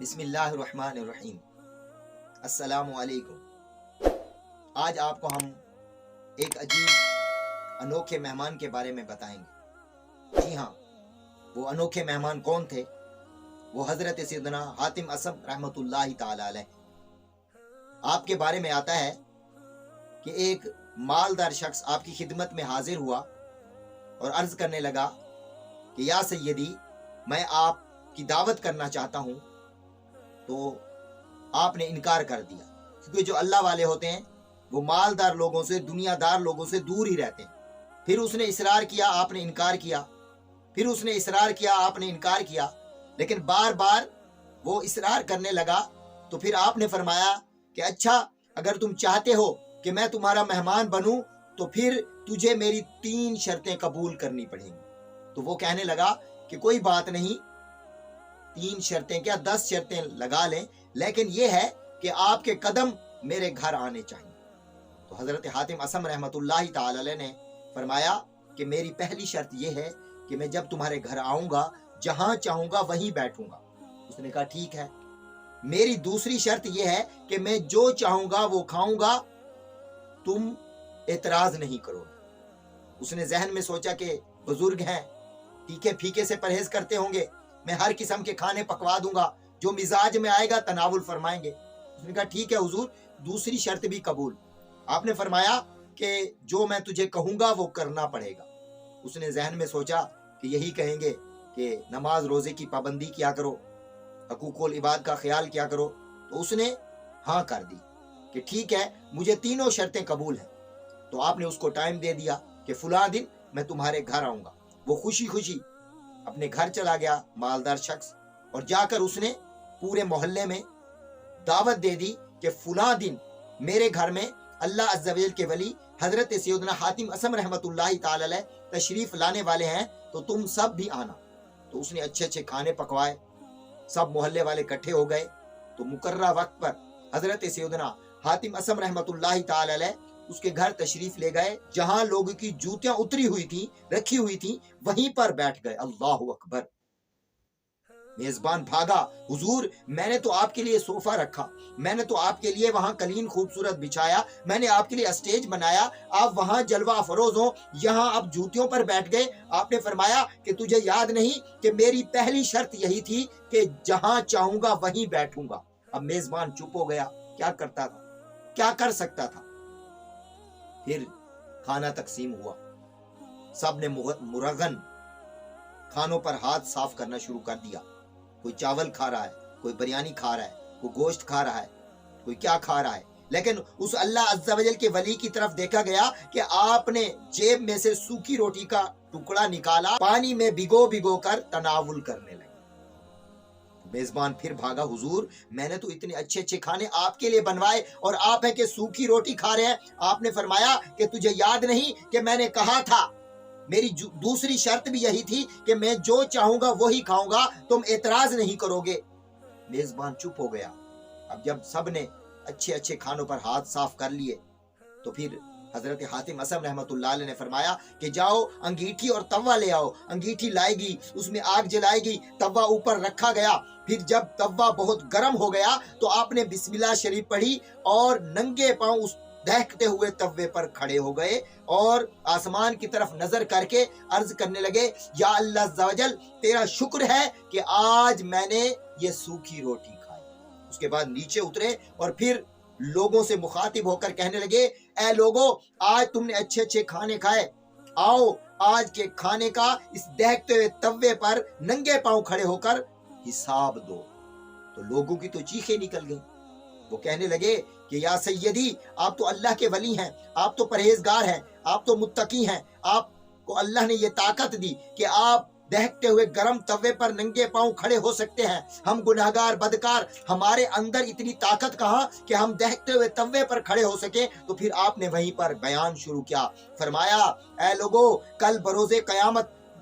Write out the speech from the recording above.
بسم اللہ الرحمن الرحیم۔ السلام علیکم۔ آج آپ کو ہم ایک عجیب انوکھے مہمان کے بارے میں بتائیں گے۔ جی ہاں، وہ انوکھے مہمان کون تھے؟ وہ حضرت سیدنا حاتم اصم رحمۃ اللہ تعالی علیہ۔ آپ کے بارے میں آتا ہے کہ ایک مالدار شخص آپ کی خدمت میں حاضر ہوا اور عرض کرنے لگا کہ یا سیدی، میں آپ کی دعوت کرنا چاہتا ہوں، تو آپ نے انکار کر دیا، کیونکہ جو اللہ والے ہوتے ہیں وہ مالدار لوگوں سے، دنیا دار لوگوں سے دور ہی رہتے ہیں۔ پھر اس نے اصرار کیا، آپ نے انکار کیا، پھر اس نے اصرار کیا، آپ نے انکار کیا، لیکن بار بار وہ اصرار کرنے لگا۔ تو پھر آپ نے فرمایا کہ اچھا، اگر تم چاہتے ہو کہ میں تمہارا مہمان بنوں تو پھر تجھے میری 3 شرطیں قبول کرنی پڑیں گی۔ تو وہ کہنے لگا کہ کوئی بات نہیں، 3 شرطیں کیا 10 شرطیں لگا لیں، لیکن یہ ہے کہ آپ کے قدم میرے گھر آنے چاہیے۔ تو حضرت حاتم اصم رحمۃ اللہ تعالی علیہ نے فرمایا کہ میری پہلی شرط یہ ہے کہ میں جب تمہارے گھر آؤں گا، جہاں چاہوں گا وہیں بیٹھوں گا۔ اس نے کہا ٹھیک ہے۔ میری دوسری شرط یہ ہے کہ میں جو چاہوں گا وہ کھاؤں گا، تم اعتراض نہیں کرو۔ اس نے ذہن میں سوچا کہ بزرگ ہیں، تیکھے پھیکے سے پرہیز کرتے ہوں گے، میں ہر قسم کے کھانے پکوا دوں گا، جو مزاج میں آئے گا تناول فرمائیں گے۔ اس نے کہا ٹھیک ہے حضور، دوسری شرط بھی قبول۔ آپ نے فرمایا کہ جو میں تجھے کہوں گا وہ کرنا پڑے گا۔ اس نے ذہن میں سوچا کہ یہی کہیں گے کہ نماز روزے کی پابندی کیا کرو، حقوق العباد کا خیال کیا کرو۔ تو اس نے ہاں کر دی کہ ٹھیک ہے، مجھے تینوں شرطیں قبول ہیں۔ تو آپ نے اس کو ٹائم دے دیا کہ فلاں دن میں تمہارے گھر آؤں گا۔ وہ خوشی خوشی اپنے گھر چلا گیا، مالدار شخص، اور جا کر اس نے پورے محلے میں دعوت دے دی کہ فلاں دن میرے گھر میں اللہ عز و جل کے ولی حضرت سیدنا حاتم اصم رحمۃ اللہ تعالی علیہ تشریف لانے والے ہیں، تو تم سب بھی آنا۔ تو اس نے اچھے اچھے کھانے پکوائے، سب محلے والے اکٹھے ہو گئے۔ تو مقررہ وقت پر حضرت سیدنا حاتم اصم رحمۃ اللہ تعالی علیہ اس کے گھر تشریف لے گئے۔ جہاں لوگوں کی جوتیاں اتری ہوئی تھیں، رکھی ہوئی تھیں، وہیں پر بیٹھ گئے۔ اللہ اکبر۔ میزبان بھاگا، حضور میں نے تو آپ کے لیے صوفہ رکھا، میں نے تو آپ کے لیے وہاں قلین خوبصورت بچھایا، میں نے آپ کے لیے اسٹیج بنایا، آپ وہاں جلوہ افروز ہوں، یہاں آپ جوتیوں پر بیٹھ گئے۔ آپ نے فرمایا کہ تجھے یاد نہیں کہ میری پہلی شرط یہی تھی کہ جہاں چاہوں گا وہیں بیٹھوں گا۔ اب میزبان چپ ہو گیا، کیا کرتا تھا، کیا کر سکتا تھا۔ پھر کھانا تقسیم ہوا، سب نے مرغن کھانوں پر ہاتھ صاف کرنا شروع کر دیا۔ کوئی چاول کھا رہا ہے، کوئی بریانی کھا رہا ہے، کوئی گوشت کھا رہا ہے، کوئی کیا کھا رہا ہے، لیکن اس اللہ عز و جل کے ولی کی طرف دیکھا گیا کہ آپ نے جیب میں سے سوکھی روٹی کا ٹکڑا نکالا، پانی میں بھگو کر تناول کرنے لگے۔ میزبان پھر بھاگا، حضور میں نے تو اتنے اچھے اچھے کھانے آپ کے لیے بنوائے اور آپ ہیں کہ سوکھی روٹی کھا رہے ہیں۔ آپ نے فرمایا کہ تجھے یاد نہیں کہ میں نے کہا تھا، میری دوسری شرط بھی یہی تھی کہ میں جو چاہوں گا وہی کھاؤں گا، تم اعتراض نہیں کرو گے۔ میزبان چپ ہو گیا۔ اب جب سب نے اچھے اچھے کھانوں پر ہاتھ صاف کر لیے تو پھر حضرت حاتم اصم رحمۃ اللہ علیہ نے فرمایا کہ جاؤ انگیٹھی اور توا لے آؤ۔ انگیٹھی لائے گی، اس میں آگ جلائے گی، توا اوپر رکھا گیا۔ پھر جب توا بہت گرم ہو گیا تو آپ نے بسم اللہ شریف پڑھی اور ننگے پاؤں اس دہکتے ہوئے توے پر کھڑے ہو گئے اور آسمان کی طرف نظر کر کے عرض کرنے لگے، یا اللہ عز و جل تیرا شکر ہے کہ آج میں نے یہ سوکھی روٹی کھائی۔ اس کے بعد نیچے اترے اور پھر لوگوں سے مخاطب ہو کر کہنے لگے، اے لوگوں، آج تم نے اچھے اچھے کھانے کھائے، آؤ آج کے کھانے کا اس دہکتے ہوئے توے پر ننگے پاؤں کھڑے ہو کر حساب دو۔ تو لوگوں کی تو چیخیں نکل گئیں۔ وہ کہنے لگے کہ یا سیدی، آپ تو اللہ کے ولی ہیں، آپ تو پرہیزگار ہیں، آپ تو متقی ہیں، آپ کو اللہ نے یہ طاقت دی کہ آپ دہکتے ہوئے گرم توے پر ننگے پاؤں کھڑے ہو سکتے ہیں۔ ہم گناہگار بدکار، ہمارے اندر اتنی طاقت کہاں کہ ہم دہکتے ہوئے توے پر کھڑے ہو سکیں۔ تو پھر آپ نے وہیں پر بیان شروع کیا، فرمایا اے لوگو، کل بروز قیامت